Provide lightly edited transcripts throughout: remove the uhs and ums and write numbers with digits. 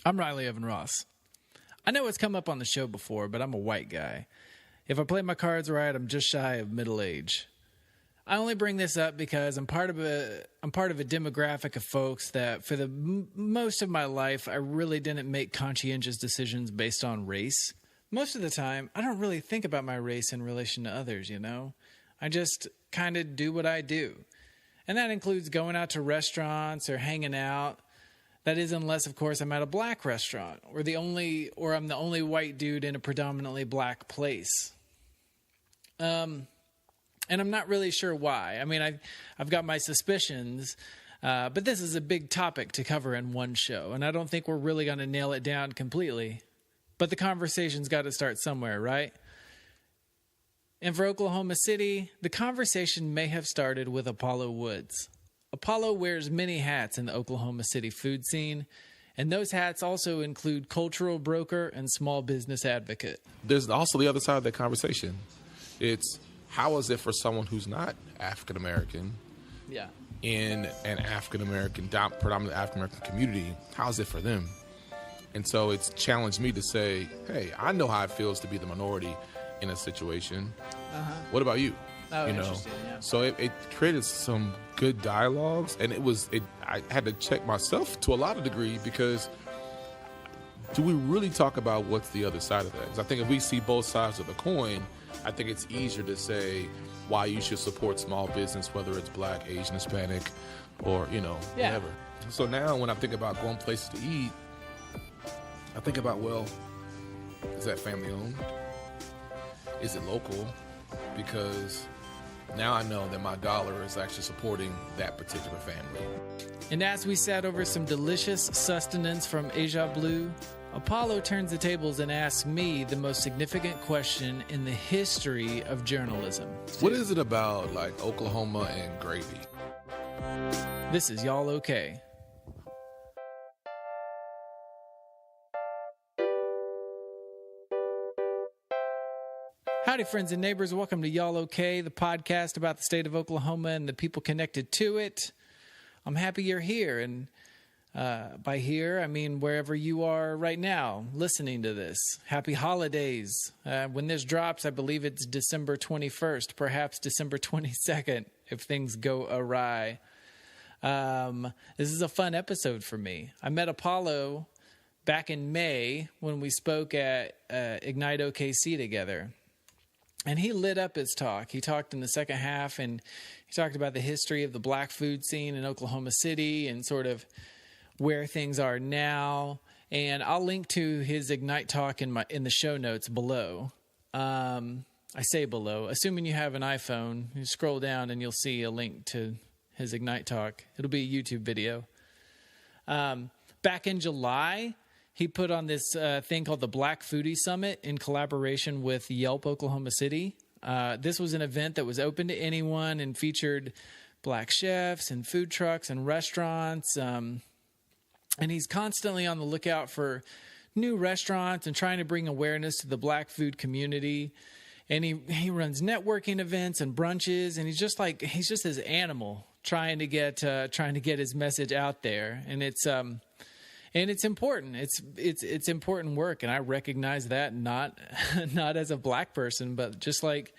I'm Riley Evan Ross. I know it's come up on the show before, but I'm a white guy. If I play my cards right, I'm just shy of middle age. I only bring this up because I'm part of a demographic of folks that for the most of my life, I really didn't make conscientious decisions based on race. Most of the time, I don't really think about my race in relation to others, you know? I just kind of do what I do. And that includes going out to restaurants or hanging out. That is, unless, of course, I'm at a black restaurant or I'm the only white dude in a predominantly black place. And I'm not really sure why. I mean, I've got my suspicions, but this is a big topic to cover in one show, and I don't think we're really going to nail it down completely. But the conversation's got to start somewhere, right? And for Oklahoma City, the conversation may have started with Apollo Woods. Apollo wears many hats in the Oklahoma City food scene, and those hats also include cultural broker and small business advocate. There's also the other side of that conversation. It's how is it for someone who's not African American in an African American, predominantly African American community? How is it for them? And so it's challenged me to say, hey, I know how it feels to be the minority in a situation. What about you? Oh, interesting. Yeah. So it created some good dialogues, and I had to check myself to a lot of degree, because do we really talk about what's the other side of that? Because I think if we see both sides of the coin, I think it's easier to say why you should support small business, whether it's black, Asian, Hispanic, or, whatever. So now when I think about going places to eat, I think about, well, is that family owned? Is it local? Because now I know that my dollar is actually supporting that particular family. And as we sat over some delicious sustenance from Asia Blue, Apollo turns the tables and asks me the most significant question in the history of journalism. What is it about, like, Oklahoma and gravy? This is Y'all Okay. Howdy, friends and neighbors. Welcome to Y'all Okay, the podcast about the state of Oklahoma and the people connected to it. I'm happy you're here, and by here, I mean wherever you are right now listening to this. Happy holidays. When this drops, I believe it's December 21st, perhaps December 22nd, if things go awry. This is a fun episode for me. I met Apollo back in May when we spoke at Ignite OKC together. And he lit up his talk. He talked in the second half, and he talked about the history of the black food scene in Oklahoma City and sort of where things are now. And I'll link to his Ignite talk in the show notes below. I say below, assuming you have an iPhone. You scroll down and you'll see a link to his Ignite talk. It'll be a YouTube video. Back in July, he put on this thing called the Black Foodie Summit in collaboration with Yelp Oklahoma City. This was an event that was open to anyone and featured black chefs and food trucks and restaurants. And he's constantly on the lookout for new restaurants and trying to bring awareness to the black food community. And he runs networking events and brunches, and he's just this animal trying to get his message out there. And it's important. It's important work, and I recognize that not as a black person, but just like,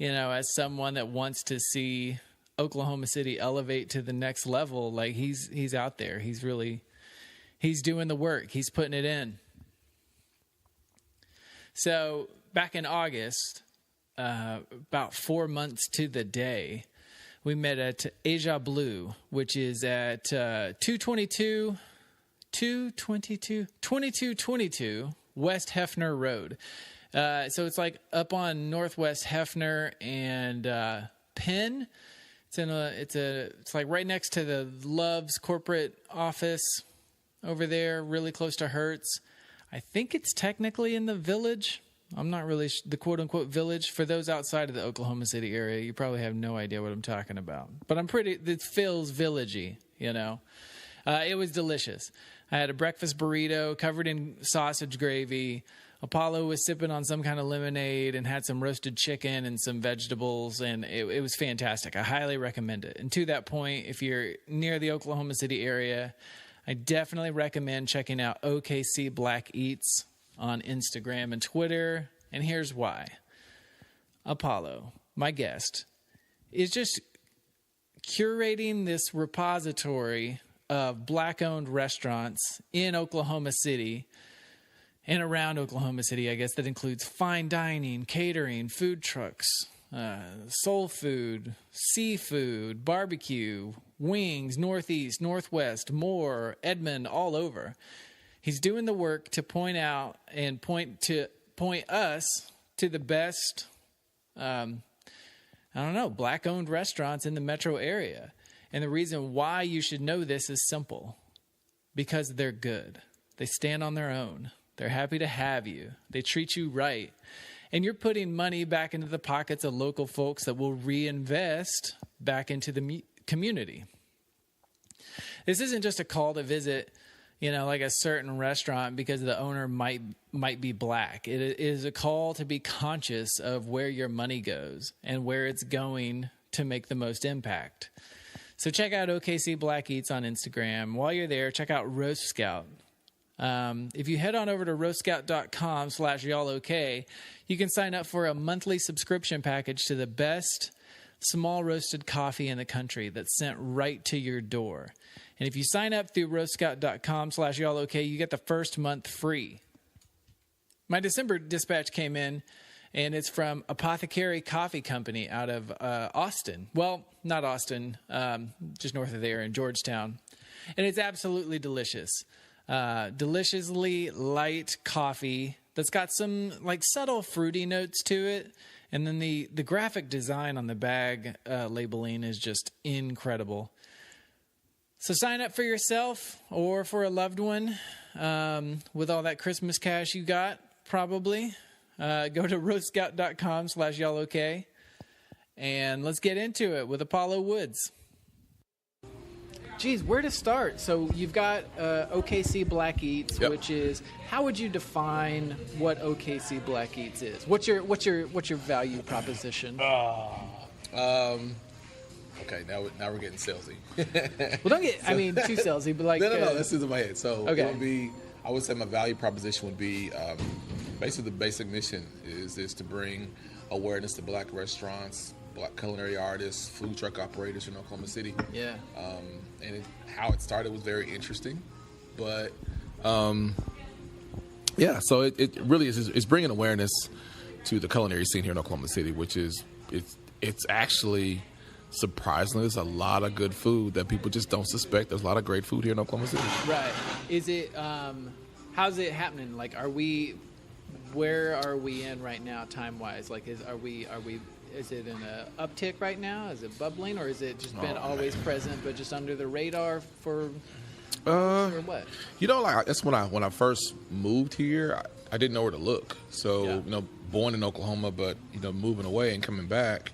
as someone that wants to see Oklahoma City elevate to the next level. Like he's out there. He's doing the work. He's putting it in. So back in August, about 4 months to the day, we met at Asia Blue, which is at 2222 West Hefner Road. So it's like up on Northwest Hefner and Penn. It's like right next to the Love's corporate office over there, really close to Hertz. I think it's technically in the Village. I'm not really the quote-unquote Village. For those outside of the Oklahoma City area, you probably have no idea what I'm talking about. But it feels villagey, It was delicious. I had a breakfast burrito covered in sausage gravy. Apollo was sipping on some kind of lemonade and had some roasted chicken and some vegetables, and it was fantastic. I highly recommend it. And to that point, if you're near the Oklahoma City area, I definitely recommend checking out OKC Black Eats on Instagram and Twitter. And here's why. Apollo, my guest, is just curating this repository of Black-owned restaurants in Oklahoma City and around Oklahoma City, I guess, that includes fine dining, catering, food trucks, soul food, seafood, barbecue, wings, Northeast, Northwest, more, Edmond, all over. He's doing the work to point out and point us to the best, Black-owned restaurants in the metro area. And the reason why you should know this is simple. Because they're good. They stand on their own. They're happy to have you. They treat you right. And you're putting money back into the pockets of local folks that will reinvest back into the community. This isn't just a call to visit, like a certain restaurant because the owner might be Black. It is a call to be conscious of where your money goes and where it's going to make the most impact. So check out OKC Black Eats on Instagram. While you're there, check out Roast Scout. If you head on over to roastscout.com/y'allok, you can sign up for a monthly subscription package to the best small roasted coffee in the country that's sent right to your door. And if you sign up through roastscout.com/y'allok, you get the first month free. My December dispatch came in, and it's from Apothecary Coffee Company out of Austin. Well, not Austin, just north of there in Georgetown. And it's absolutely delicious. Deliciously light coffee that's got some subtle fruity notes to it. And then the graphic design on the bag labeling is just incredible. So sign up for yourself or for a loved one with all that Christmas cash you got, probably. Go to roastscout.com/y'allok, and let's get into it with Apollo Woods. Geez, where to start? So you've got OKC Black Eats, Yep. which is, how would you define what OKC Black Eats is? What's your value proposition? Okay, now we're getting salesy. Well, don't get too salesy, but No, this is in my head. So Okay. it would be, I would say my value proposition would be basically the basic mission is to bring awareness to Black restaurants, Black culinary artists, food truck operators in Oklahoma City. Yeah. And how it started was very interesting, but so it really is. It's bringing awareness to the culinary scene here in Oklahoma City, which is it's actually surprisingly there's a lot of good food that people just don't suspect. There's a lot of great food here in Oklahoma City. Right. Is it? How's it happening? Where are we in right now, time wise? Is it in a uptick right now? Is it bubbling, or is it just been always present but just under the radar for what? That's when I first moved here. I didn't know where to look. So born in Oklahoma, but moving away and coming back,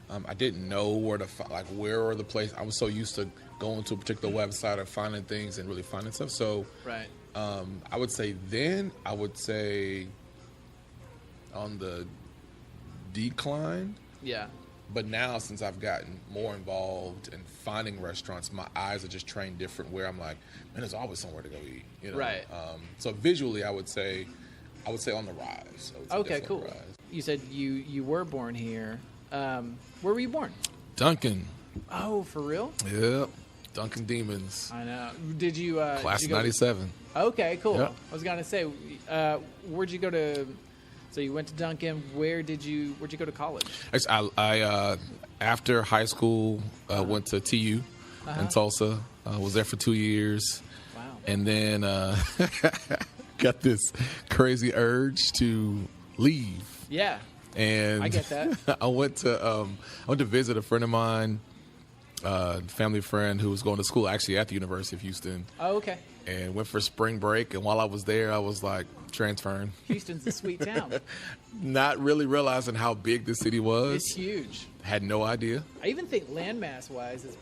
I didn't know where to where are the places. I was so used to going to a particular website or finding things and really finding stuff. So right. I would say on the decline. Yeah. But now, since I've gotten more involved in finding restaurants, my eyes are just trained different. Where I'm like, man, there's always somewhere to go eat. Right. So visually, I would say on the rise. Okay, cool. Rise. You said you were born here. Where were you born? Duncan. Oh, for real? Yep. Duncan Demons. I know. Did you? Class of '97. Okay, cool. Yep. I was gonna say, where'd you go to? So you went to Duncan. Where'd you go to college? Actually, I after high school went to TU in Tulsa. Was there for 2 years. Wow. And then got this crazy urge to leave. Yeah. And I get that. I went to visit a friend of mine, family friend who was going to school actually at the University of Houston. Oh, okay. And went for spring break. And while I was there, I was transferring. Houston's a sweet town. Not really realizing how big the city was. It's huge. Had no idea. I even think landmass wise, it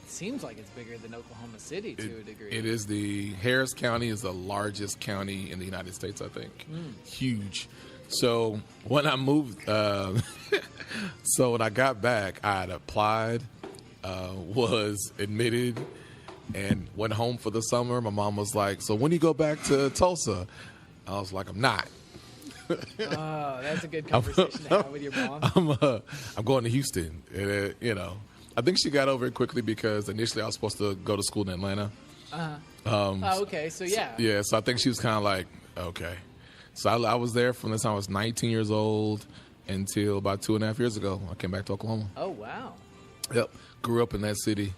seems like it's bigger than Oklahoma City to a degree. It is. Harris County is the largest county in the United States, I think. Huge. So when I moved, when I got back, I had applied, was admitted, and went home for the summer. My mom was like, "So when do you go back to Tulsa?" I was like, "I'm not." Oh, that's a good conversation to have with your mom. I'm going to Houston. And, I think she got over it quickly because initially I was supposed to go to school in Atlanta. Okay. So, yeah. Yeah, so I think she was kind of like, okay. So I was there from the time I was 19 years old until about 2.5 years ago. I came back to Oklahoma. Oh, wow. Yep. Grew up in that city.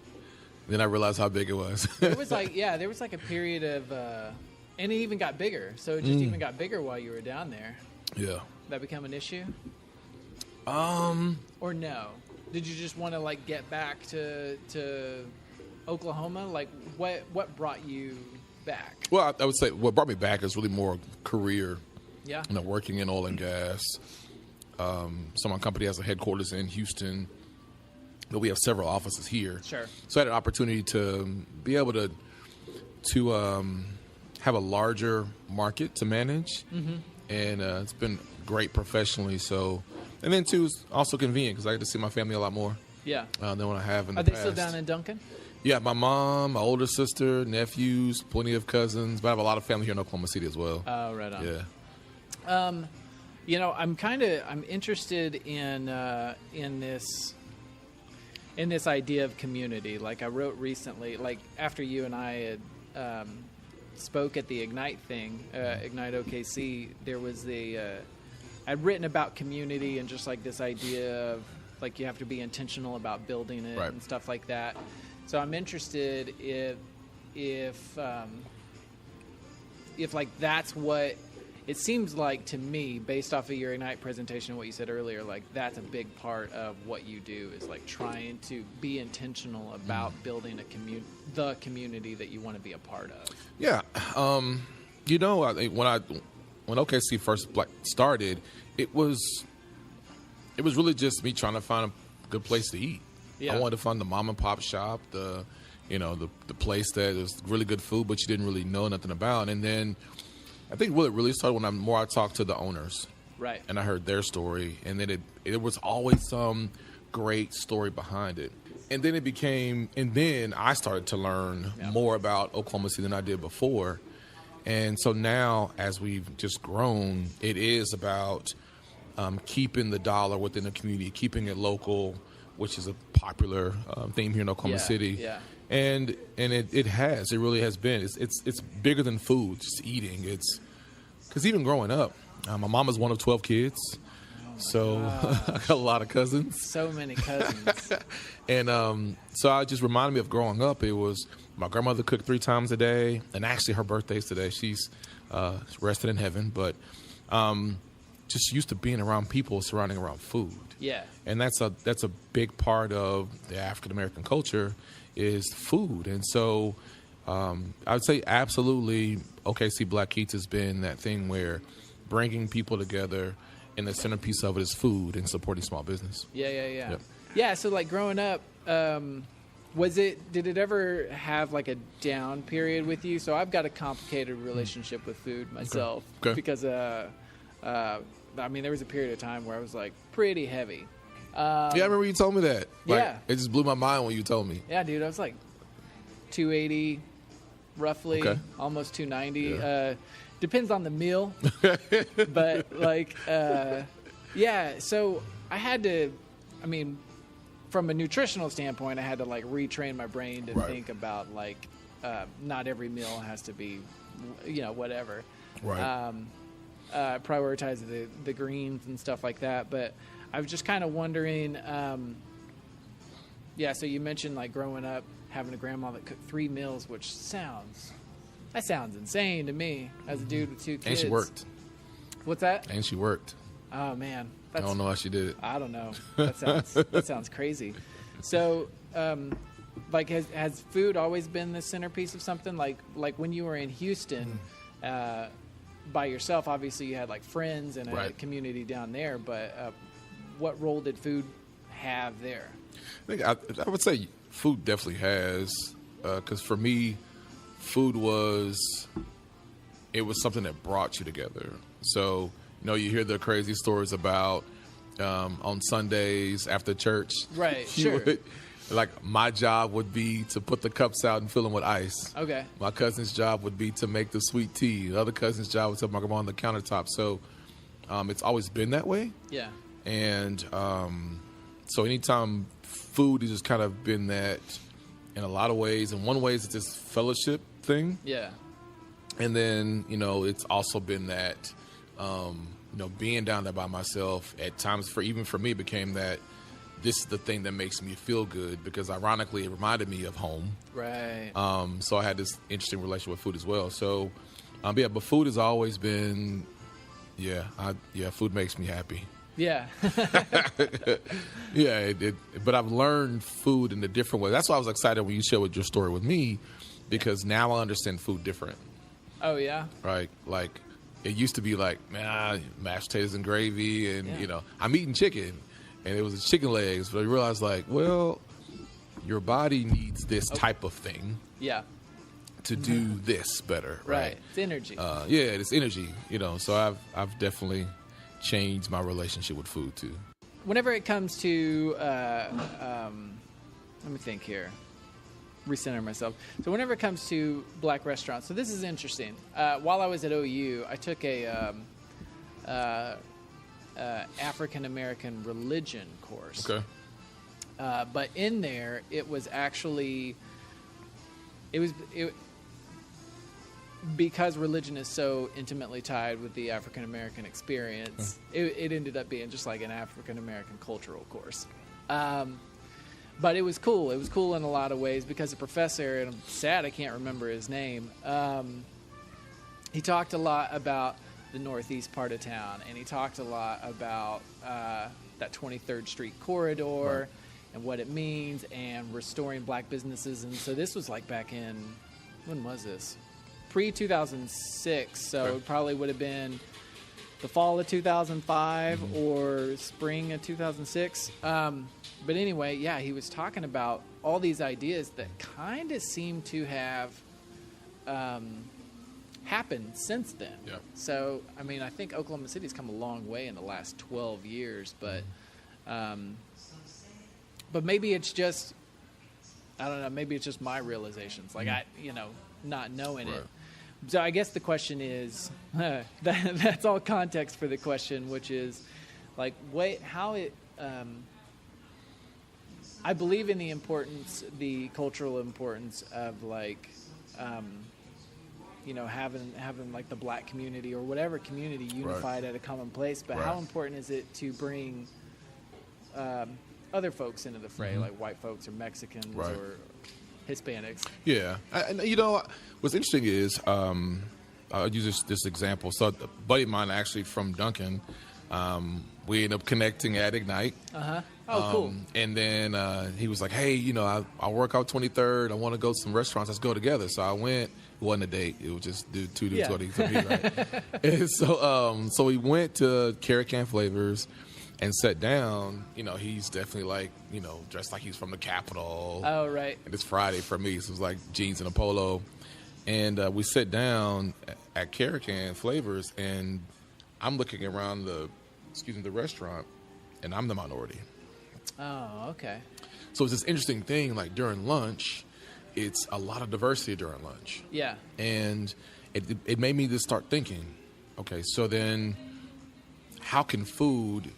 Then I realized how big it was. There was like a period of, and it even got bigger. So it just even got bigger while you were down there. Yeah. That become an issue? Or no? Did you just want to like get back to Oklahoma? Like what brought you back? Well, I would say what brought me back is really more career. Yeah. Working in oil and gas. So my company has a headquarters in Houston, but we have several offices here. Sure. So I had an opportunity to be able to have a larger market to manage, and it's been great professionally. So, and then too, it's also convenient because I get to see my family a lot more. Yeah. Than what I have in the past. Are they still down in Duncan? Yeah, my mom, my older sister, nephews, plenty of cousins, but I have a lot of family here in Oklahoma City as well. Oh, right on. Yeah. I'm interested in this idea of community. Like I wrote recently, like after you and I had spoke at the Ignite thing, Ignite OKC, there was I'd written about community and just like this idea of like you have to be intentional about building it and stuff like that. So I'm interested if like that's what it seems like to me, based off of your Ignite presentation and what you said earlier, like that's a big part of what you do is like trying to be intentional about building the community that you want to be a part of. Yeah. I think when OKC first started, it was really just me trying to find a good place to eat. Yeah. I wanted to find the mom and pop shop, the place that was really good food, but you didn't really know nothing about. And then I think what it really started when I talked to the owners, right? And I heard their story, and then it was always some great story behind it. And then I started to learn more about Oklahoma City than I did before. And so now, as we've just grown, it is about keeping the dollar within the community, keeping it local, which is a popular theme here in Oklahoma City. Yeah. And it really has been. It's bigger than food, just eating. It's because even growing up, my mom is one of 12 kids. So I got a lot of cousins. So many cousins. And so I just reminded me of growing up. It was my grandmother cooked 3 times a day, and actually her birthday's today. She's rested in heaven, but just used to being around people surrounding around food. Yeah. And that's a big part of the African American culture is food. And so I would say absolutely OKC Black Eats has been that thing where bringing people together, and the centerpiece of it is food and supporting small business. Yeah. Yep. Yeah, so like growing up, did it ever have like a down period with you? So I've got a complicated relationship with food myself. Okay. Because there was a period of time where I was like pretty heavy. I remember you told me that. Yeah. It just blew my mind when you told me. Yeah, dude, I was like 280 roughly, almost 290. Yeah. Depends on the meal. But like, so I had to, from a nutritional standpoint, I had to like retrain my brain to think about like, not every meal has to be, whatever. Right. Prioritize the greens and stuff like that. But I was just kind of wondering, so you mentioned like growing up, having a grandma that cooked 3 meals, which sounds insane to me as a dude with 2 kids. And she worked. What's that? And she worked. Oh man. I don't know how she did it. I don't know. That sounds crazy. So, like has food always been the centerpiece of something? Like when you were in Houston, by yourself, obviously you had like friends and a community down there, but what role did food have there? I would say food definitely has, because for me, food was something that brought you together. So, you hear the crazy stories about on Sundays after church. Right, sure. like my job would be to put the cups out and fill them with ice. Okay. My cousin's job would be to make the sweet tea. The other cousin's job was to put my grandma on the countertop. So it's always been that way. Yeah. And so anytime food has just kind of been that in a lot of ways. In one way, it's this fellowship thing. Yeah. And then, it's also been that, being down there by myself at times even for me became that this is the thing that makes me feel good because ironically it reminded me of home. Right. So I had this interesting relationship with food as well. So, but food has always been, food makes me happy. Yeah. Yeah, but I've learned food in a different way. That's why I was excited when you shared your story with me because now I understand food different. Oh, yeah? Right. Like, it used to be like, mashed potatoes and gravy and, I'm eating chicken. And it was chicken legs. But I realized, like, well, your body needs this type of thing. Yeah. To do this better. Right. It's energy. It's energy, So I've definitely changed my relationship with food, too. Whenever it comes to, let me think here. Recenter myself. So whenever it comes to black restaurants, so this is interesting. While I was at OU, I took a African American religion course. Okay. But in there, it was actually because religion is so intimately tied with the African American experience. It ended up being just like an African American cultural course. But it was cool. It was cool in a lot of ways because the professor, and I'm sad I can't remember his name, he talked a lot about the northeast part of town, and he talked a lot about that 23rd Street corridor and what it means and restoring black businesses. And so this was like back in, when was this? Pre-2006, so it probably would have been the fall of 2005 or spring of 2006. But anyway, he was talking about all these ideas that kind of seem to have happened since then. Yeah. So, I mean, I think Oklahoma City's come a long way in the last 12 years, but maybe it's just, I don't know, maybe it's just my realizations. Like, not knowing it. So I guess the question is, that's all context for the question, which is, like, I believe in the cultural importance of, like, having like the black community or whatever community unified at a common place. But how important is it to bring other folks into the fray, like white folks or Mexicans or Hispanics? Yeah. And, what's interesting is I'll use this example. So a buddy of mine actually from Duncan, we ended up connecting at Ignite. Oh, cool. And then he was like, hey, I work out 23rd. I want to go to some restaurants. Let's go together. So I went. It wasn't a date. It was just two dudes going to meet, right? And so we went to Carrot Can Flavors and sat down. He's definitely like, dressed like he's from the Capitol. Oh, right. And it's Friday for me, so it was like jeans and a polo. And we sit down at Carrot Can Flavors, and I'm looking around the restaurant, and I'm the minority. Oh, okay. So it's this interesting thing, like during lunch, it's a lot of diversity during lunch. Yeah. And it made me just start thinking, okay, so then how can food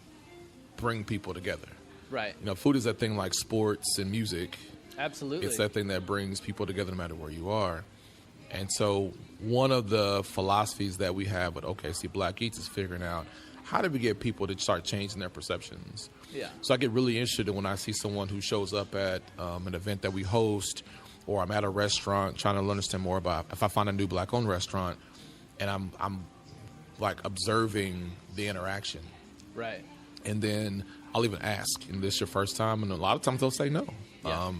bring people together? Right. Food is that thing like sports and music. Absolutely. It's that thing that brings people together no matter where you are. And so one of the philosophies that we have with OKC Black Eats is figuring out how do we get people to start changing their perceptions. Yeah. So I get really interested when I see someone who shows up at an event that we host, or I'm at a restaurant trying to understand more about, if I find a new black-owned restaurant, and I'm like observing the interaction. Right. And then I'll even ask, is this your first time? And a lot of times they'll say no. Yeah.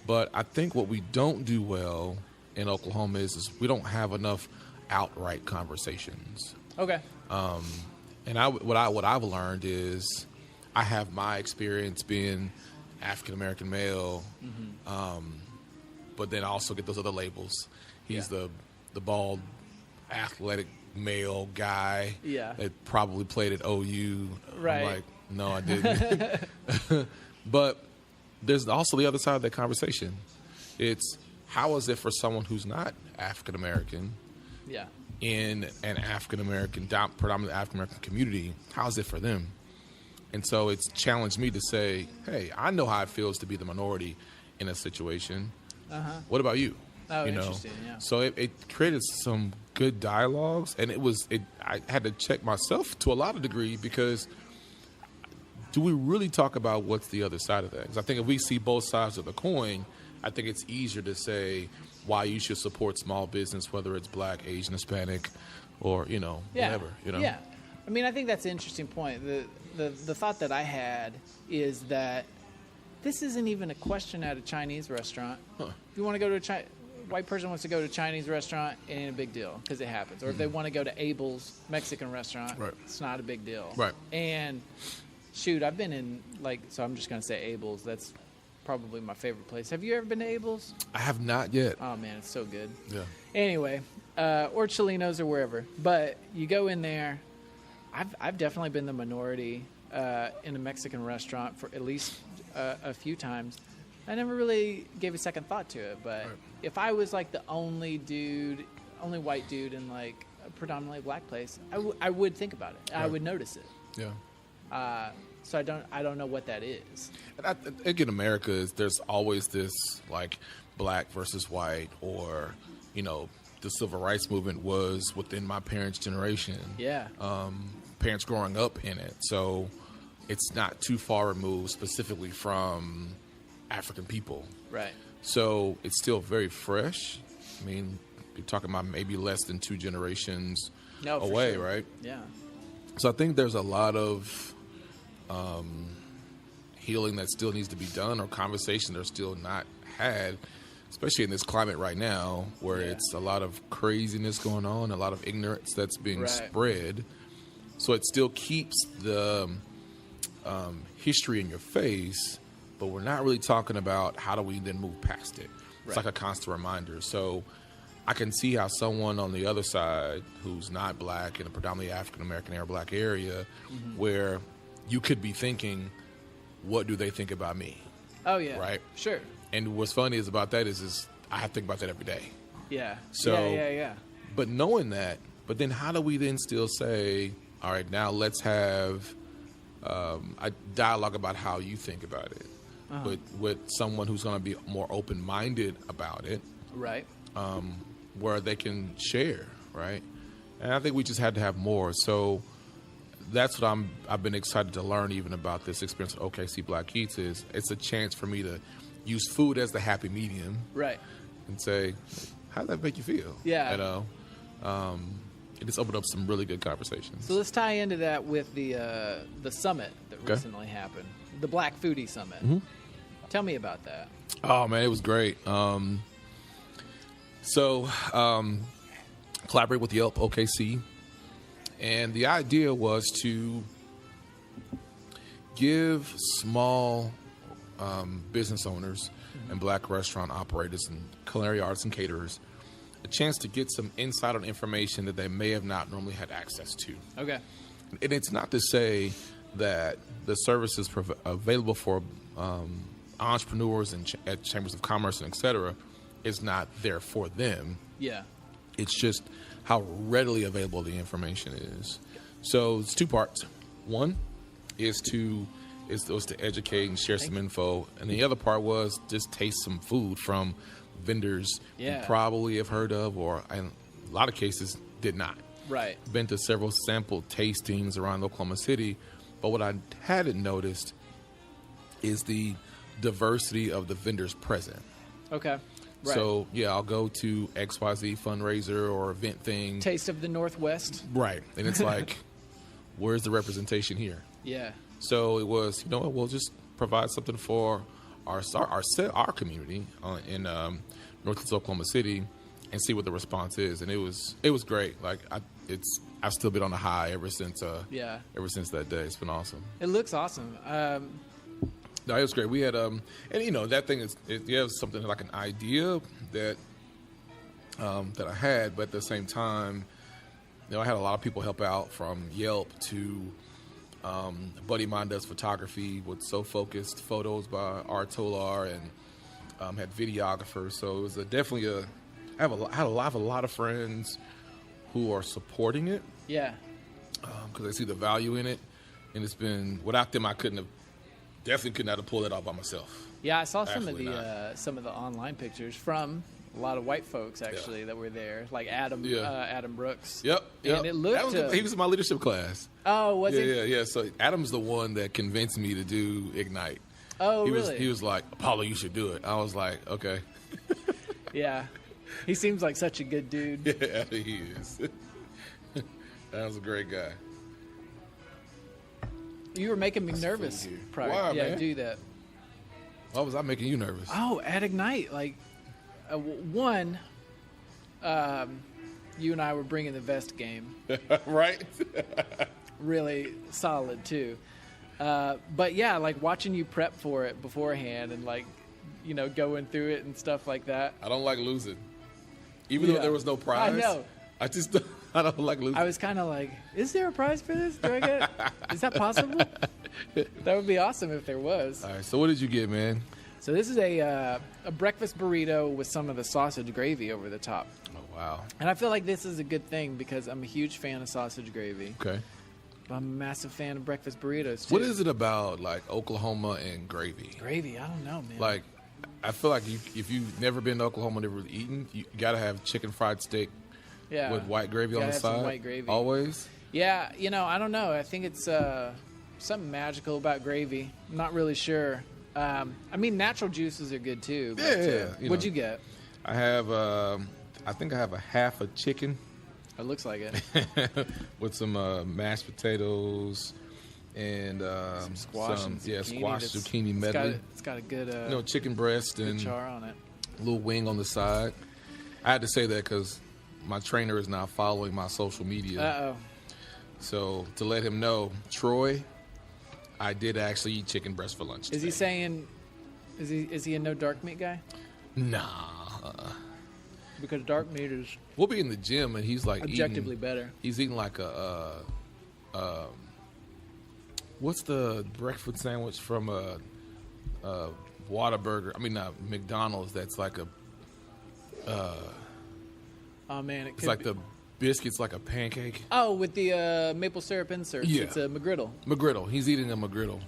But I think what we don't do well in Oklahoma is we don't have enough outright conversations. Okay. And what I've learned is I have my experience being African American male, but then I also get those other labels. He's the bald, athletic male guy that probably played at OU. Right. I'm like, no, I didn't. But there's also the other side of that conversation. It's how is it for someone who's not African American Yeah. in an African American, predominantly African American community? How is it for them? And so it's challenged me to say, hey, I know how it feels to be the minority in a situation. What about you? Oh, interesting. Yeah. So it created some good dialogues, and I had to check myself to a lot of degree, because do we really talk about what's the other side of that? Because I think if we see both sides of the coin, I think it's easier to say why you should support small business, whether it's Black, Asian, Hispanic, or whatever. Yeah. I mean, I think that's an interesting point. The thought that I had is that this isn't even a question at a Chinese restaurant. If you want to go to white person wants to go to a Chinese restaurant, it ain't a big deal because it happens. Or if they want to go to Abel's Mexican restaurant, it's not a big deal. Right. And shoot, I've been in so I'm just going to say Abel's. That's probably my favorite place. Have you ever been to Abel's? I have not yet. Oh man, it's so good. Yeah. Anyway, or Chilinos or wherever. But you go in there. I've definitely been the minority in a Mexican restaurant for at least a few times. I never really gave a second thought to it, but if I was like the only white dude in like a predominantly Black place, I would think about it. I would notice it. Yeah. So I don't know what that is. And I think in America, there's always this like Black versus white, or the civil rights movement was within my parents' generation. Yeah. Parents growing up in it, so it's not too far removed specifically from African people. Right. So it's still very fresh. I mean, you're talking about maybe less than 2 generations away, sure. right? Yeah. So I think there's a lot of healing that still needs to be done, or conversation that are still not had, especially in this climate right now, where it's a lot of craziness going on, a lot of ignorance that's being spread. So it still keeps the history in your face, but we're not really talking about how do we then move past it. It's like a constant reminder. So I can see how someone on the other side who's not Black in a predominantly African American or Black area, where you could be thinking, what do they think about me? Oh yeah. Right? Sure. And what's funny is about that is I have to think about that every day. Yeah. So, yeah. But knowing that, but then how do we then still say, all right, now let's have a dialogue about how you think about it, with someone who's going to be more open-minded about it, right? Where they can share, right? And I think we just had to have more. So that's what I've been excited to learn even about this experience at OKC Black Eats. Is it's a chance for me to use food as the happy medium, right? And say, how does that make you feel? Yeah, it just opened up some really good conversations. So let's tie into that with the summit that recently happened, the Black Foodie Summit. Mm-hmm. Tell me about that. Oh man, it was great. Collaborate with Yelp, OKC, and the idea was to give small business owners and Black restaurant operators and culinary artists and caterers a chance to get some insight on information that they may have not normally had access to. Okay. And it's not to say that the services available for entrepreneurs and at chambers of commerce and et cetera is not there for them. Yeah. It's just how readily available the information is. So it's 2 parts. One was to educate and share some info, and the other part was just taste some food from vendors you probably have heard of, or in a lot of cases did not. Right. Been to several sample tastings around Oklahoma City, but what I hadn't noticed is the diversity of the vendors present. Okay. Right. So, I'll go to XYZ fundraiser or event thing. Taste of the Northwest. Right. And it's like, where's the representation here? Yeah. So it was, we'll just provide something for our community in Northeast Oklahoma City and see what the response is. And it was great. Like I've still been on a high ever since that day. It's been awesome. It looks awesome. No, it was great. We had and that thing is you have something like an idea that I had, but at the same time, I had a lot of people help out from Yelp to A buddy of mine does photography with So Focused Photos by Art Tolar, and had videographers. So it was I have a lot of friends who are supporting it. Yeah. Because I see the value in it, and it's been, without them, I definitely could not have pulled it off by myself. Yeah, I saw some of Absolutely some of the online pictures from a lot of white folks actually that were there, like Adam Brooks. Yep. And it looked. He was in my leadership class. Oh, was it? Yeah. So Adam's the one that convinced me to do Ignite. Oh, Really? He was like, Apollo, you should do it. I was like, okay. Yeah. He seems like such a good dude. Yeah, he is. That was a great guy. You were making me nervous prior. Why, yeah, man? do that. Why was I making you nervous? Oh, at Ignite, like one, you and I were bringing the vest game. Right? Really solid too. But yeah, like watching you prep for it beforehand and like, going through it and stuff like that. I don't like losing. Even though there was no prize. I know. I don't like losing. I was kind of like, is there a prize for this? Is that possible? That would be awesome if there was. All right, so what did you get, man? So this is a breakfast burrito with some of the sausage gravy over the top. Oh, wow. And I feel like this is a good thing because I'm a huge fan of sausage gravy. Okay. I'm a massive fan of breakfast burritos, too. What is it about, like, Oklahoma and gravy? Gravy? I don't know, man. Like, I feel like if you've never been to Oklahoma, never really eaten, you got to have chicken fried steak with white gravy on the side. Some white gravy. Always? Yeah, I don't know. I think it's something magical about gravy. I'm not really sure. I mean, natural juices are good, too. Yeah. What'd you get? I have, I think I have a half a chicken. It looks like it. With some mashed potatoes and some squash and zucchini. Squash zucchini medley. It's got a good chicken breast good and char on it. A little wing on the side. I had to say that because my trainer is now following my social media. Uh-oh. So to let him know, Troy, I did actually eat chicken breast for lunch today. Is he saying, is he a no dark meat guy? Nah. Because dark meat is We'll be in the gym and he's like objectively better. He's eating like what's the breakfast sandwich from a Whataburger? I mean, not McDonald's. That's like a. Oh man, it's like the biscuit's like a pancake. Oh, with the maple syrup inserts. Yeah. It's a McGriddle. McGriddle. He's eating a McGriddle.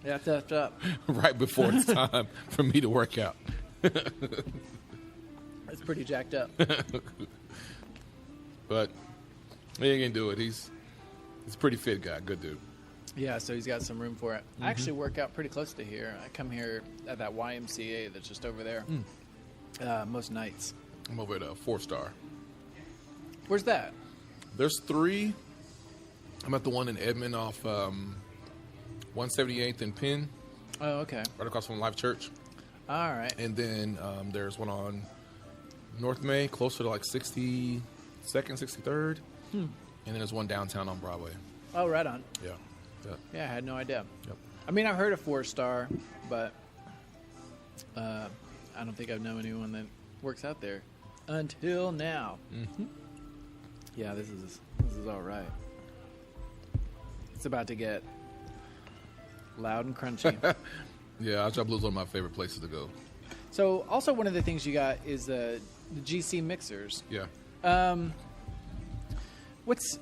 That's effed up. Right before it's time for me to work out. That's pretty jacked up. But he ain't gonna do it. He's a pretty fit guy. Good dude. Yeah, so he's got some room for it. I actually work out pretty close to here. I come here at that YMCA that's just over there most nights. I'm over at a 4-star. Where's that? There's 3. I'm at the one in Edmond off 178th and Penn. Oh, okay. Right across from Life Church. All right. And then there's one on North May, closer to like 62nd, 63rd. And then there's one downtown on Broadway. Oh, right on. Yeah. Yeah, I had no idea. Yep. I mean, I've heard of 4-star, but I don't think I've known anyone that works out there until now. Mm-hmm. Yeah, this is all right. It's about to get loud and crunchy. Yeah, Altra Blue's one of my favorite places to go. So, also one of the things you got is the GC mixers. Yeah. What's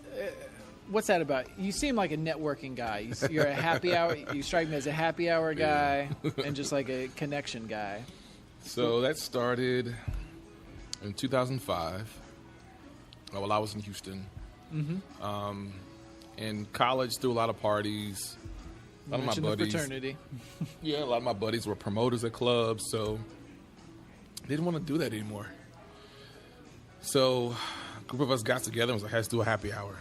that about? You seem like a networking guy. You're a happy hour. You strike me as a happy hour guy and just like a connection guy. So that started in 2005 while I was in Houston. Mm-hmm. In college, threw a lot of parties. A lot of my buddies. The fraternity. Yeah, a lot of my buddies were promoters at clubs, so didn't want to do that anymore. So a group of us got together and was like, let's do a happy hour.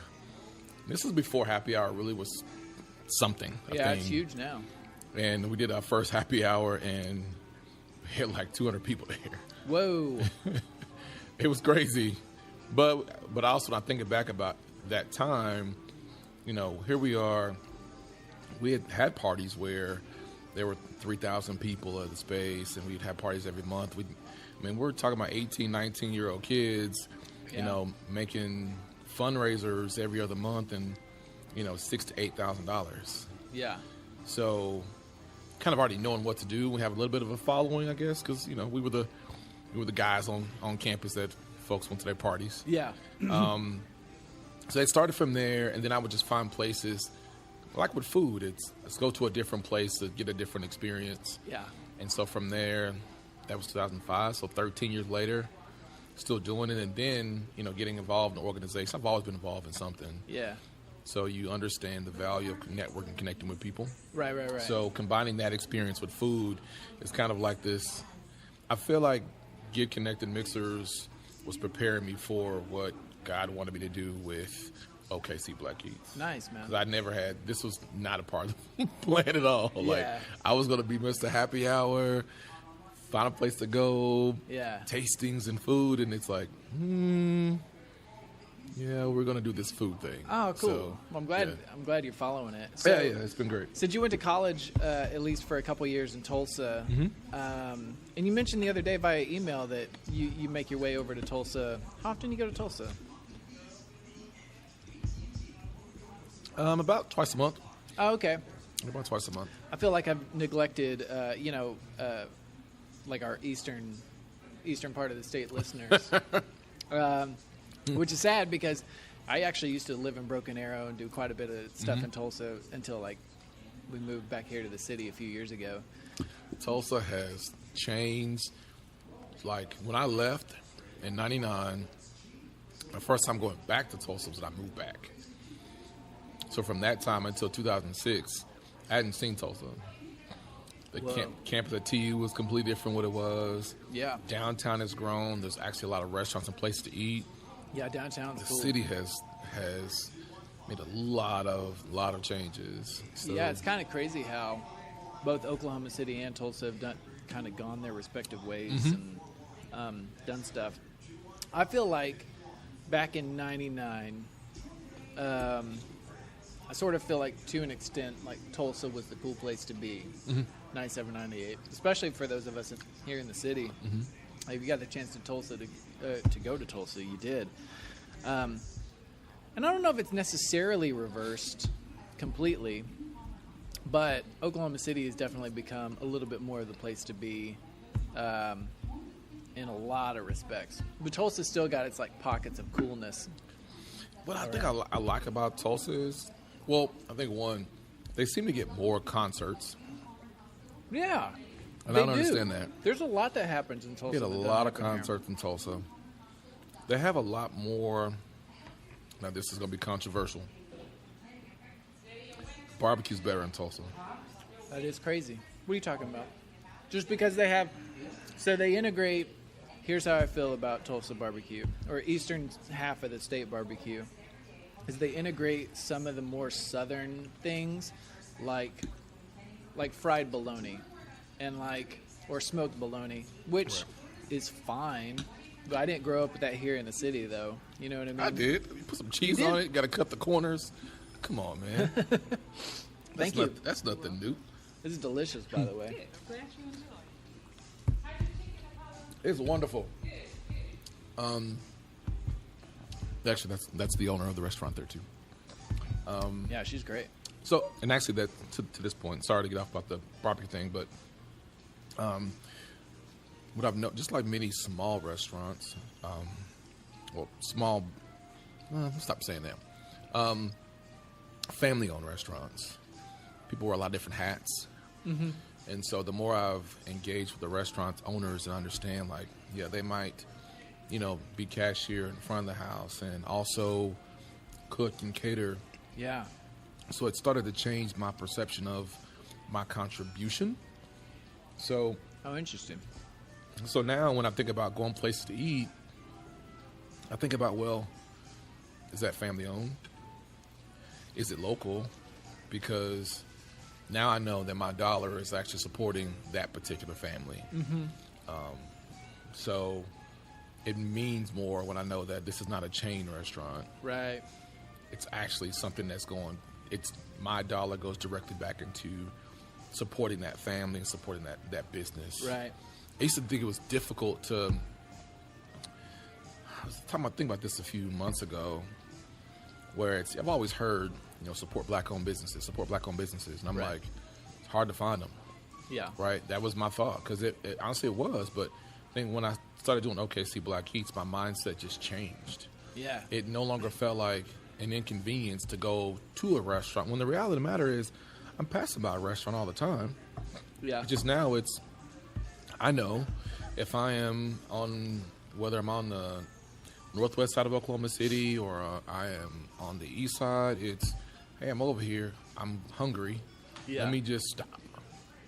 This was before happy hour really was something. Yeah, it's huge now. And we did our first happy hour and we had like 200 people there. Whoa. It was crazy. But also when I think back about that time, here we are. We had parties where there were 3,000 people at the space, and we'd have parties every month. We're talking about 18, 19-year-old kids, making fundraisers every other month, and $6,000 to $8,000. Yeah. So, kind of already knowing what to do. We have a little bit of a following, I guess, because we were the guys on campus that folks went to their parties. Yeah. So it started from there, and then I would just find places, like with food, let's go to a different place to get a different experience. Yeah. And so from there, that was 2005, so 13 years later, still doing it, and then, getting involved in organizations. I've always been involved in something. Yeah. So you understand the value of networking, connecting with people. Right. So combining that experience with food is kind of like this. I feel like Get Connected Mixers was preparing me for what God wanted me to do with OKC Black Keats. Nice, man. Because this was not a part of the plan at all. Yeah. Like, I was going to be Mr. Happy Hour, find a place to go, tastings and food, and it's like, yeah, we're going to do this food thing. Oh, cool. So, well, I'm glad you're following it. So, yeah, it's been great. Since you went to college, at least for a couple years in Tulsa, and you mentioned the other day via email that you make your way over to Tulsa. How often do you go to Tulsa? About twice a month. Oh, okay. About twice a month. I feel like I've neglected, like our eastern part of the state listeners, which is sad because I actually used to live in Broken Arrow and do quite a bit of stuff in Tulsa until we moved back here to the city a few years ago. Tulsa has changed. Like when I left in '99, the first time going back to Tulsa was when I moved back. So from that time until 2006, I hadn't seen Tulsa. The campus at TU was completely different what it was. Yeah. Downtown has grown. There's actually a lot of restaurants and places to eat. Yeah, downtown's cool. The city has made a lot of changes. So, yeah, it's kind of crazy how both Oklahoma City and Tulsa have kind of gone their respective ways and done stuff. I feel like back in '99, I sort of feel like to an extent like Tulsa was the cool place to be. 97, 98, especially for those of us here in the city. Like, if you got the chance to go to Tulsa, you did. And I don't know if it's necessarily reversed completely, but Oklahoma City has definitely become a little bit more of the place to be in a lot of respects. But Tulsa's still got its pockets of coolness. What I think I like about Tulsa is, I think one, they seem to get more concerts. Yeah. And I don't understand that. There's a lot that happens in Tulsa. They get a lot of concerts in Tulsa. They have a lot more. Now, this is going to be controversial. Barbecue's better in Tulsa. That is crazy. What are you talking about? Just because they integrate. Here's how I feel about Tulsa barbecue, or eastern half of the state barbecue, is they integrate some of the more southern things, like fried bologna, and or smoked bologna, which is fine. But I didn't grow up with that here in the city, though. You know what I mean? I did. You put some cheese on it. Got to cut the corners. Come on, man. Thank you. That's nothing new. This is delicious, by the way. It's wonderful. Actually, that's the owner of the restaurant there too. Yeah, she's great. So, and actually, that to this point, sorry to get off about the barbecue thing, but what I've noticed, just like many small restaurants, stop saying that. Family-owned restaurants, people wear a lot of different hats. And so the more I've engaged with the restaurant owners and understand, they might, be cashier in front of the house and also cook and cater. Yeah. So it started to change my perception of my contribution. So. Oh, interesting. So now when I think about going places to eat, I think about, is that family owned? Is it local? Because now I know that my dollar is actually supporting that particular family. So it means more when I know that this is not a chain restaurant. Right. It's actually something that's my dollar goes directly back into supporting that family and supporting that business. Right. I used to think it was difficult I was thinking about this a few months ago. where I've always heard, support black-owned businesses, and I'm like, it's hard to find them. Yeah. Right? That was my thought, because it honestly it was, but I think when I started doing OKC Black Eats, my mindset just changed. Yeah. It no longer felt like an inconvenience to go to a restaurant, when the reality of the matter is I'm passing by a restaurant all the time. Yeah. Just now I know if I am whether I'm on the northwest side of Oklahoma City or I am on the east side, it's, hey, I'm over here, I'm hungry. Yeah. Let me just stop.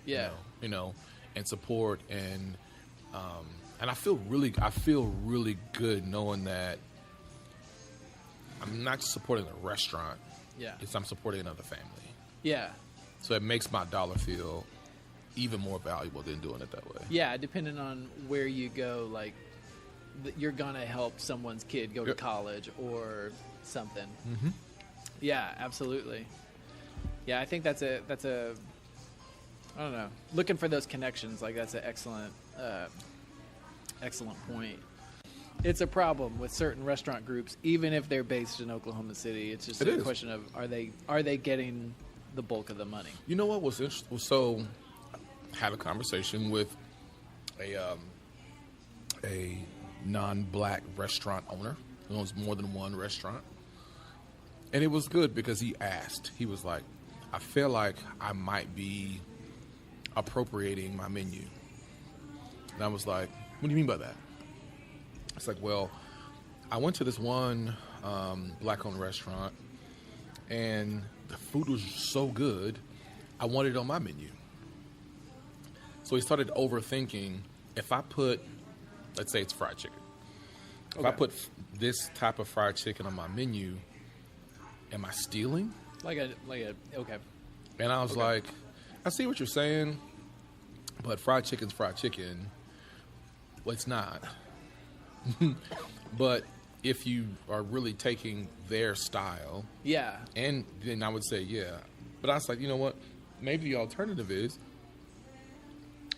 Yeah. And support, and I feel really good knowing that I'm not just supporting a restaurant. Yeah. I'm supporting another family. Yeah. So it makes my dollar feel even more valuable than doing it that way. Yeah, depending on where you go, like you're gonna help someone's kid go to college or something. Mm-hmm. Yeah, absolutely. Yeah, I think that's a I don't know, looking for those connections, like that's an excellent point. It's a problem with certain restaurant groups, even if they're based in Oklahoma City. It's just a question of are they getting the bulk of the money? You know what was interesting? So I had a conversation with a non-black restaurant owner who owns more than one restaurant. And it was good because he asked. He was like, I feel like I might be appropriating my menu. And I was like, what do you mean by that? It's like, well, I went to this one black-owned restaurant, and the food was so good, I wanted it on my menu. So he started overthinking, if I put, let's say it's fried chicken. If I put this type of fried chicken on my menu, am I stealing? Okay. And I was like, I see what you're saying, but fried chicken's fried chicken. Well, it's not. But if you are really taking their style, yeah, and then I would say, yeah. But I was like, you know what? Maybe the alternative is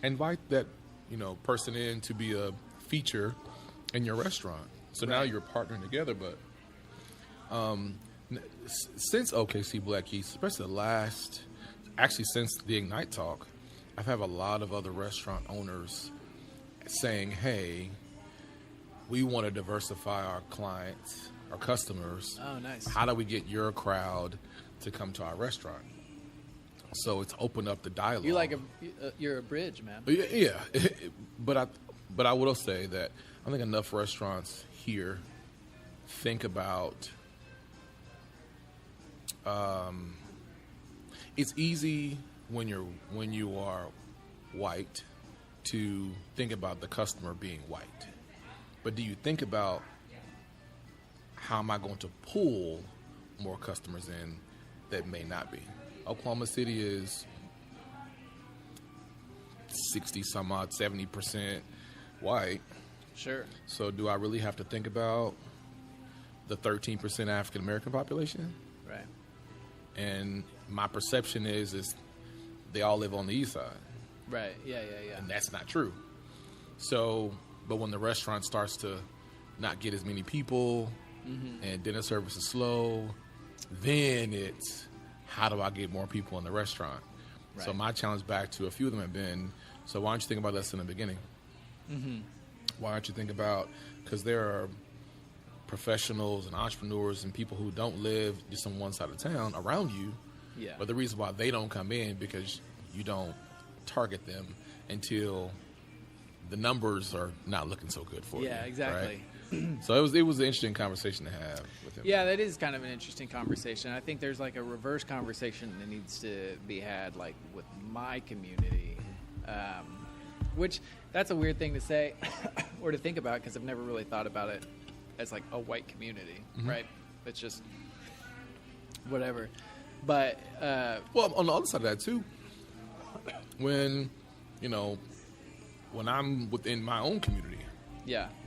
invite that, person in to be a feature in your restaurant. So now you're partnering together. But since OKC Black Eats, especially since the Ignite Talk, I've had a lot of other restaurant owners saying, hey, we want to diversify our clients, our customers. Oh, nice. How do we get your crowd to come to our restaurant? So it's opened up the dialogue. You're a bridge, man. Yeah. But I will say that I think enough restaurants here think about. It's easy when you are white to think about the customer being white. But do you think about how am I going to pull more customers in that may not be? Oklahoma City is 60-some-odd, 70% white. Sure. So do I really have to think about the 13% African-American population? Right. And my perception is they all live on the east side. Right, yeah. And that's not true. So, but when the restaurant starts to not get as many people and dinner service is slow, then it's how do I get more people in the restaurant? Right. So my challenge back to a few of them have been, so why don't you think about this in the beginning? Mm-hmm. Why don't you think about, because there are professionals and entrepreneurs and people who don't live just on one side of town around you. Yeah. But the reason why they don't come in because you don't target them until the numbers are not looking so good for you. Yeah, exactly. Right? So it was an interesting conversation to have with him. Yeah, that is kind of an interesting conversation. I think there's like a reverse conversation that needs to be had, like with my community, which that's a weird thing to say or to think about because I've never really thought about it as like a white community, right? It's just whatever. But well, on the other side of that too, when I'm within my own community,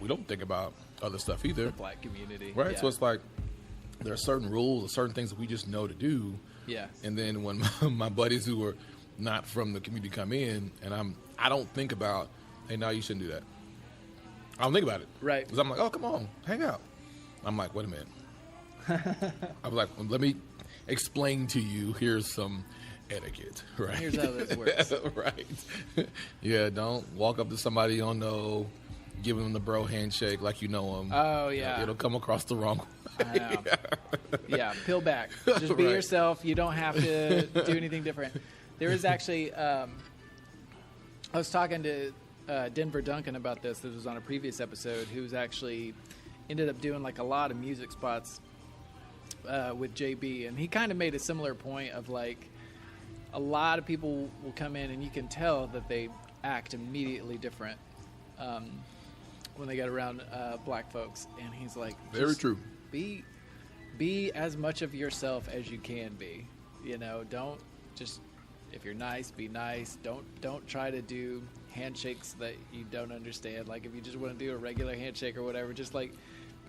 we don't think about other stuff either. The black community, right? Yeah. So it's like there are certain rules or certain things that we just know to do. Yeah. And then when my buddies who are not from the community come in, and I don't think about, hey, no, you shouldn't do that. I don't think about it. Right. Because I'm like, oh, come on, hang out. I'm like, wait a minute. I was like, well, let me explain to you. Here's some etiquette, right? Here's how this works. Right. Yeah, don't walk up to somebody you don't know, give them the bro handshake like you know them. Oh, yeah. It'll come across the wrong way. I know. Yeah, peel back. Just be Right. yourself. You don't have to do anything different. There was actually, I was talking to Denver Duncan about this. This was on a previous episode. Who's actually ended up doing like a lot of music spots with JB, and he kind of made a similar point of like a lot of people will come in and you can tell that they act immediately different when they get around black folks. And he's like, Very true. Be as much of yourself as you can be. You know, don't just, if you're nice, be nice. Don't try to do handshakes that you don't understand. Like if you just want to do a regular handshake or whatever, just like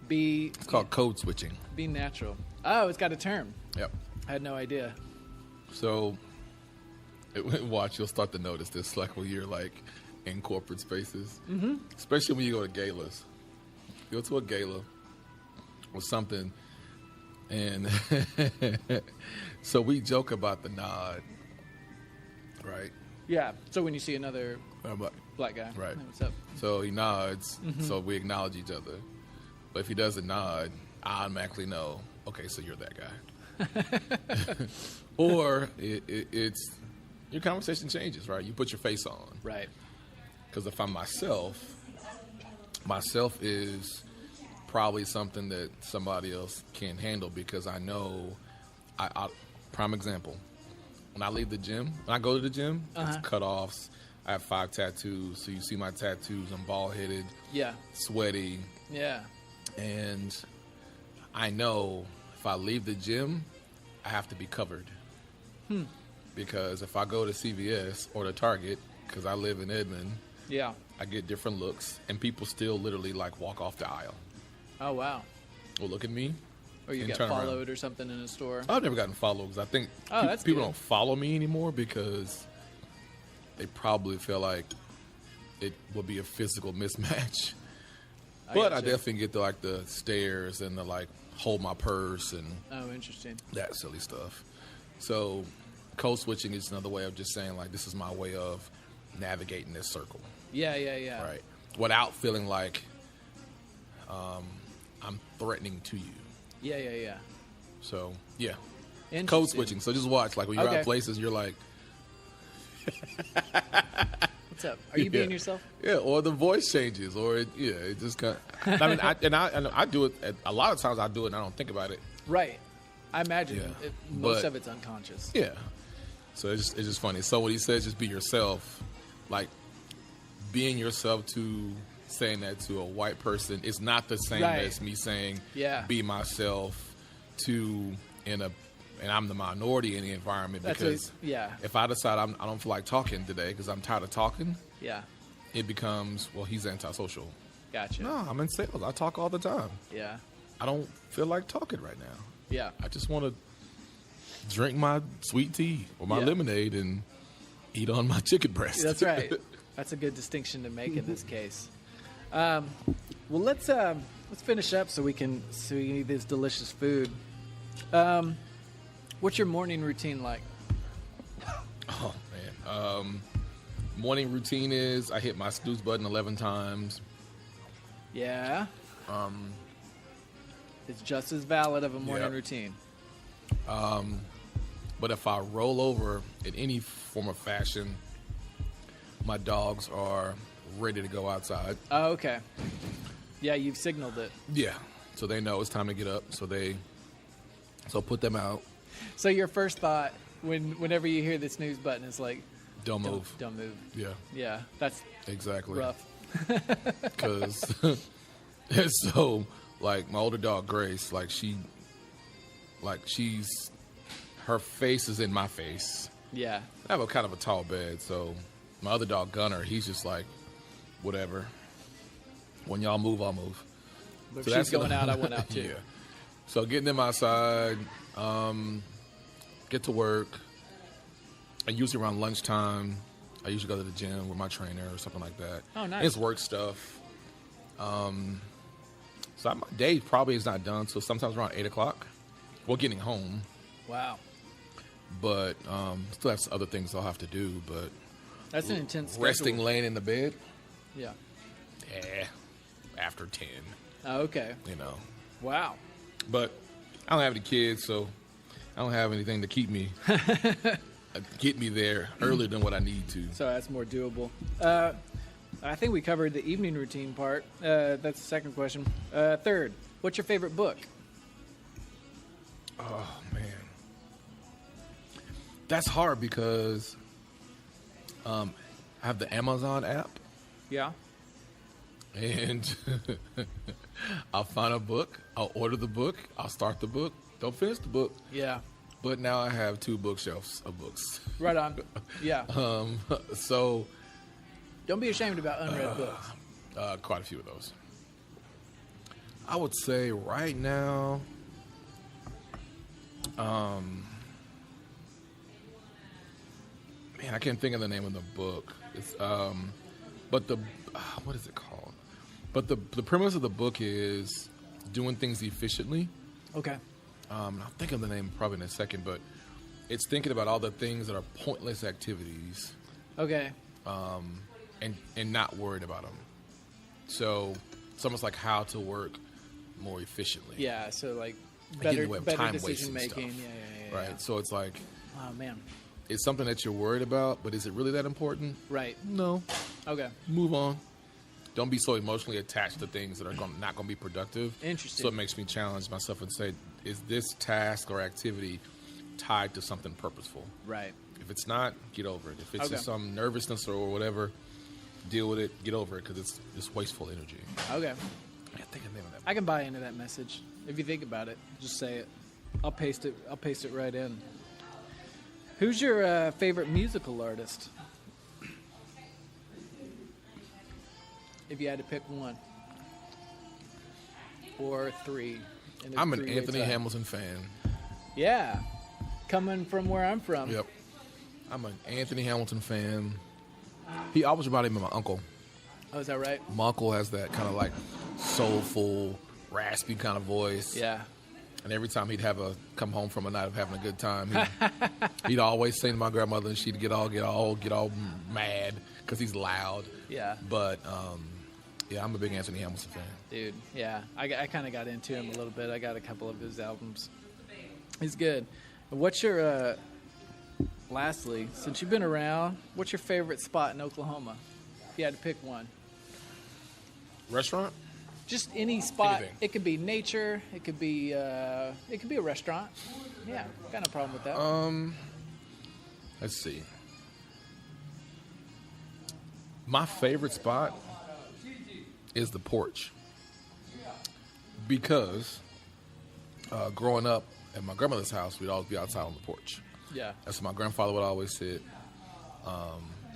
be. It's called code switching. Be natural. Oh, it's got a term. Yep. I had no idea. So, watch, you'll start to notice this, like when you're like in corporate spaces, especially when you go to galas. You go to a gala or something, and so we joke about the nod, right? Yeah. So when you see another I'm like, black guy, Right. hey, what's up? so he nods, so we acknowledge each other. But if he doesn't nod, I automatically know, okay, so you're that guy. Or it's your conversation changes, right? You put your face on. Right. Because if I'm myself is probably something that somebody else can't handle, because I know, I prime example, when I leave the gym, when I go to the gym, it's cutoffs. I have 5 tattoos, so you see my tattoos. I'm bald-headed, Yeah. sweaty, Yeah. and I know if I leave the gym, I have to be covered. Because if I go to CVS or to Target, because I live in Edmond, Yeah. I get different looks, and people still literally like walk off the aisle Oh wow. or look at me. Or you and get turn around. followed or something in a store. I've never gotten followed because I think Oh, that's people good. don't follow me anymore because they probably feel like it will be a physical mismatch. But I gotcha. definitely get the like the stares and the like hold my purse and Oh, interesting. that silly stuff. So code switching is another way of just saying like this is my way of navigating this circle, Yeah. Yeah. Yeah. right? Without feeling like I'm threatening to you. Yeah. Yeah. Yeah. So yeah, Interesting. code switching. So just watch, like when you're Okay. out places, you're like, What's up? Are you being Yeah. yourself? yeah, or the voice changes, or it just kind of. I mean, I do it a lot of times. I do it and I don't think about it. Right. I imagine Yeah. most But- of it's unconscious. Yeah. So it's just funny. So when he says just be yourself, like being yourself to saying that to a white person is not the same Right. as me saying Yeah. be myself to and I'm the minority in the environment, That's because yeah. if I decide I don't feel like talking today because I'm tired of talking, Yeah. it becomes, well, he's antisocial. Gotcha. No, I'm in sales. I talk all the time. Yeah. I don't feel like talking right now. Yeah. I just want to drink my sweet tea or my Yeah. lemonade and eat on my chicken breast. That's right. That's a good distinction to make in this case. Well, let's finish up so we can eat this delicious food. What's your morning routine like? Oh, man. Morning routine is I hit my snooze button 11 times. Yeah. It's just as valid of a morning Yep. routine. But if I roll over in any form of fashion, my dogs are ready to go outside. Oh, okay. Yeah, you've signaled it. Yeah. So they know it's time to get up. So put them out. So your first thought whenever you hear the snooze button is like, Don't move. don't move. Yeah, Yeah, that's exactly. rough. Because so like my older dog Grace, she's her face is in my face. Yeah. I have a kind of a tall bed, so my other dog Gunner, he's just like, whatever. When y'all move, I'll move. But if So she's that's going gonna- out, I went out too. Yeah. So getting them outside, get to work. I usually around lunchtime, I usually go to the gym with my trainer or something like that. Oh, nice. It's work stuff. So my day probably is not done. So sometimes around 8 o'clock, we're getting home. Wow. But still have some other things I'll have to do. But That's an intense schedule. resting, laying in the bed, Yeah. after 10, Oh, okay. you know. Wow. But I don't have any kids, so I don't have anything to keep me get me there earlier than what I need to. So that's more doable. I think we covered the evening routine part. That's the second question. Third, what's your favorite book? Oh, man. That's hard because I have the Amazon app, Yeah. and I'll find a book, I'll order the book, I'll start the book, don't finish the book, Yeah. but now I have 2 bookshelves of books. Right on. Yeah. So Don't be ashamed about unread books. quite a few of those. I would say right now, man, I can't think of the name of the book. It's but the what is it called? But the premise of the book is doing things efficiently. Okay. I'll think of the name probably in a second, but it's thinking about all the things that are pointless activities, Okay. and not worried about them. So it's almost like how to work more efficiently. Yeah. So like Get in better, the way of better time decision wasting making. stuff. Yeah. Right. So it's like Oh man. it's something that you're worried about, but is it really that important? Right. No. Okay. Move on. Don't be so emotionally attached to things that are not going to be productive. Interesting. So it makes me challenge myself and say, is this task or activity tied to something purposeful? Right. If it's not, get over it. If it's Okay. just some nervousness or whatever, deal with it, get over it, because it's just wasteful energy. Okay. I can't think of the name of that. I can buy into that message. If you think about it, just say it. I'll paste it. I'll paste it right in. Who's your favorite musical artist? If you had to pick one or 3. in a I'm an three-way Anthony tie. Hamilton fan. Yeah, coming from where I'm from. Yep. I'm an Anthony Hamilton fan. He always reminded me of my uncle. Oh, is that right? My uncle has that kind of like soulful, raspy kind of voice. Yeah. And every time he'd come home from a night of having a good time, he'd always sing to my grandmother, and she'd get all mad because he's loud. Yeah. But yeah, I'm a big Anthony Hamilton fan. Dude, yeah. I kind of got into him a little bit. I got a couple of his albums. He's good. What's your, lastly, since you've been around, what's your favorite spot in Oklahoma? If you had to pick one. Restaurant? Just any spot. Anything. It could be nature. It could be a restaurant. Yeah, got no problem with that. Let's see. My favorite spot is the porch, because growing up at my grandmother's house, we'd always be outside on the porch. Yeah. That's what my grandfather would always sit.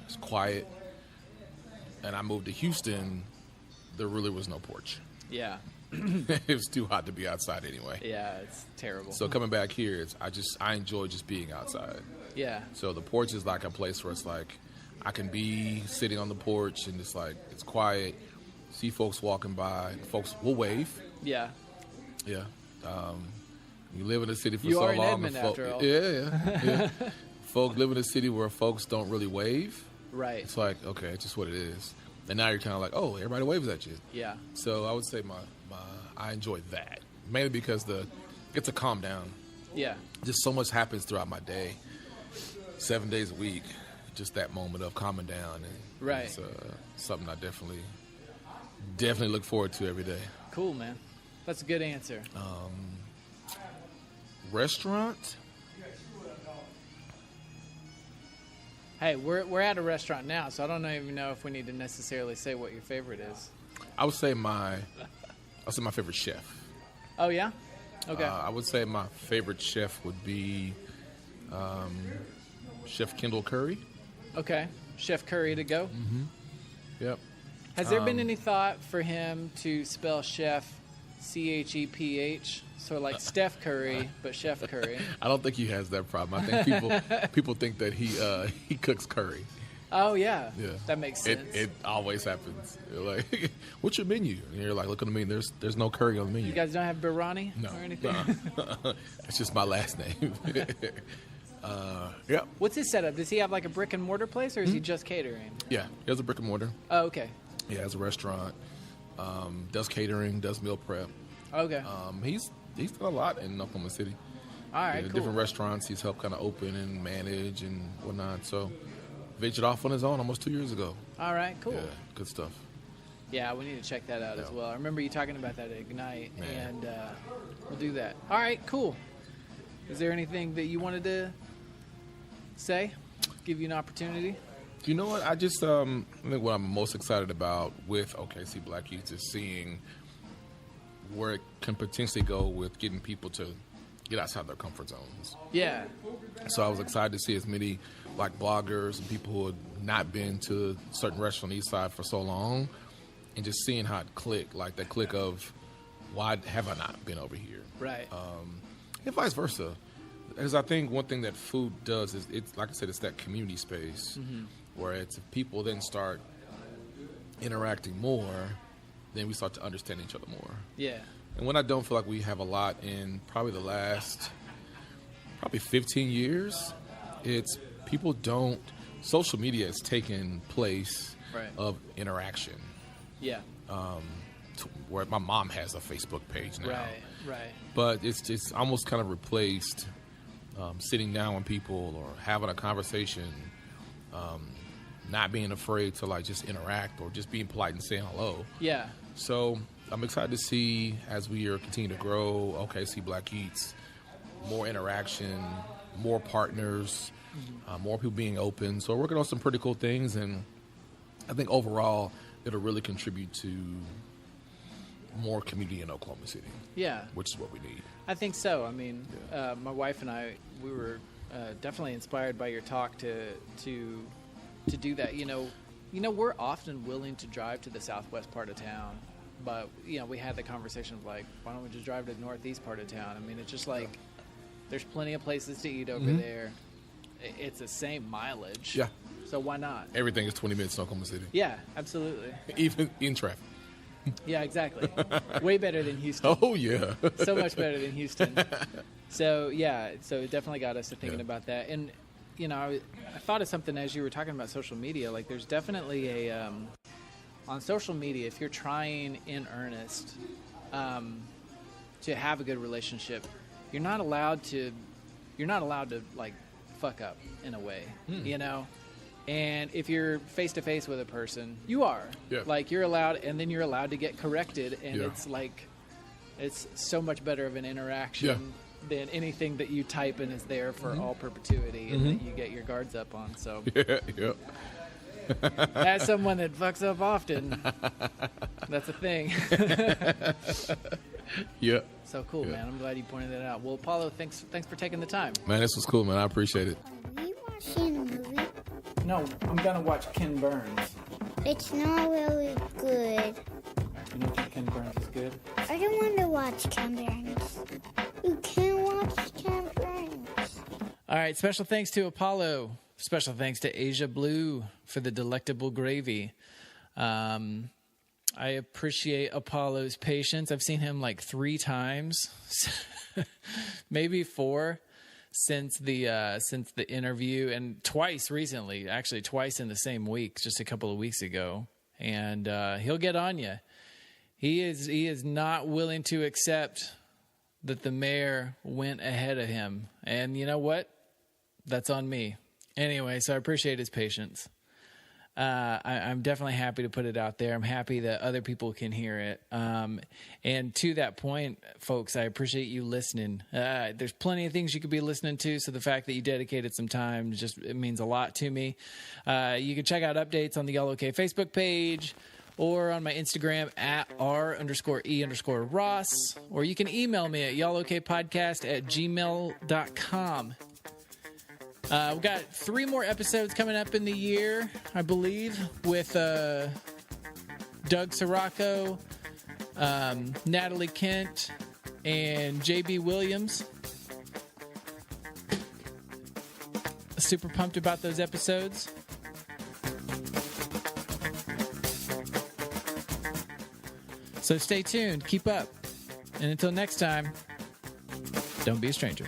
It's quiet. And I moved to Houston, there really was no porch. Yeah. It was too hot to be outside anyway. Yeah, it's terrible. So coming back here, I enjoy just being outside. Yeah. So the porch is like a place where it's like I can be sitting on the porch and it's like it's quiet, see folks walking by, folks will wave. Yeah. Yeah. You live in a city for You so are in long. Edmond, after all. Yeah. Folk live in a city where folks don't really wave. Right. It's like, okay, it's just what it is. And now you're kind of like, oh, everybody waves at you. Yeah. So I would say I enjoy that, mainly because it's a calm down. Yeah. Just so much happens throughout my day, 7 days a week. Just that moment of calming down, and Right. it's something I definitely look forward to every day. Cool, man. That's a good answer. Restaurant? Hey, we're at a restaurant now, so I don't even know if we need to necessarily say what your favorite is. I would say my favorite chef. Oh yeah. Okay. I would say my favorite chef would be Chef Kendall Curry. Okay. Chef Curry to go. Yep. Has there been any thought for him to spell chef CHEPH? So like Steph Curry, but Chef Curry. I don't think he has that problem. I think people think that he cooks curry. Oh, yeah. Yeah. That makes sense. It always happens. You're like, what's your menu? And you're like, look at the menu. There's no curry on the menu. You guys don't have biryani No. or anything? It's just my last name. Yeah. What's his setup? Does he have like a brick and mortar place, or is he just catering? Yeah. He has a brick and mortar. Oh, okay. He has a restaurant. Does catering. Does meal prep. Okay. He's done a lot in Oklahoma City. All right, cool. Different restaurants he's helped kind of open and manage and whatnot. So ventured off on his own almost 2 years ago. All right, cool. Yeah, good stuff. Yeah, we need to check that out as well. I remember you talking about that at Ignite, Man. and we'll do that. All right, cool. Is there anything that you wanted to say? Give you an opportunity? You know what? I just I think what I'm most excited about with OKC Black Youth is seeing where it can potentially go with getting people to get outside their comfort zones. Yeah. So I was excited to see as many like bloggers and people who had not been to certain restaurants on the East Side for so long, and just seeing how it clicked, like that click of why have I not been over here? Right. And vice versa. Because I think one thing that food does is, it's like I said, it's that community space where it's if people then start interacting more, then we start to understand each other more. Yeah. And when I don't feel like we have a lot in probably the last 15 years, it's people don't, social media has taken place Right. of interaction. Yeah. Where my mom has a Facebook page now. Right. But it's almost kind of replaced sitting down with people or having a conversation, not being afraid to like just interact or just being polite and saying hello. Yeah. So I'm excited to see as we are continue to grow OKC Black Eats, more interaction, more partners, more people being open. So we're working on some pretty cool things, and I think overall it'll really contribute to more community in Oklahoma City. Yeah. Which is what we need. I think so. I mean, my wife and I, we were definitely inspired by your talk to do that. You know, we're often willing to drive to the southwest part of town, but we had the conversation of like, why don't we just drive to the northeast part of town? I mean, it's just like there's plenty of places to eat over there. It's the same mileage. Yeah. So why not? Everything is 20 minutes in Oklahoma City. Yeah, absolutely. Even in traffic. Yeah, exactly. Way better than Houston. Oh, yeah. So much better than Houston. So, yeah, so it definitely got us to thinking about that. And, I thought of something as you were talking about social media. Like, there's definitely on social media, if you're trying in earnest to have a good relationship, you're not allowed to, like, fuck up in a way, And if you're face to face with a person, you are. Yeah. Like, you're allowed, and then you're allowed to get corrected, and it's like, it's so much better of an interaction than anything that you type and is there for all perpetuity and that you get your guards up on. So, as someone that fucks up often, that's a thing. So cool, man. I'm glad you pointed that out. Well, Paulo, thanks for taking the time. Man, this was cool, man. I appreciate it. Are you watching a movie? No, I'm gonna watch Ken Burns. It's not really good. You don't think Ken Burns is good? I don't want to watch Ken Burns. You can't watch Ken Burns. All right, special thanks to Apollo. Special thanks to Asia Blue for the delectable gravy. I appreciate Apollo's patience. I've seen him like 3 times, maybe 4. Since the interview, and twice recently, actually twice in the same week, just a couple of weeks ago, and he'll get on you. He is not willing to accept that the mayor went ahead of him, and you know what? That's on me. Anyway, so I appreciate his patience. I'm definitely happy to put it out there. I'm happy that other people can hear it. And to that point, folks, I appreciate you listening. There's plenty of things you could be listening to, so the fact that you dedicated some time it means a lot to me. You can check out updates on the Y'all OK Facebook page or on my Instagram at @R_E_Ross, or you can email me at y'allokpodcast@gmail.com. We've got 3 more episodes coming up in the year, I believe, with Doug Sirocco, Natalie Kent, and JB Williams. Super pumped about those episodes. So stay tuned. Keep up. And until next time, don't be a stranger.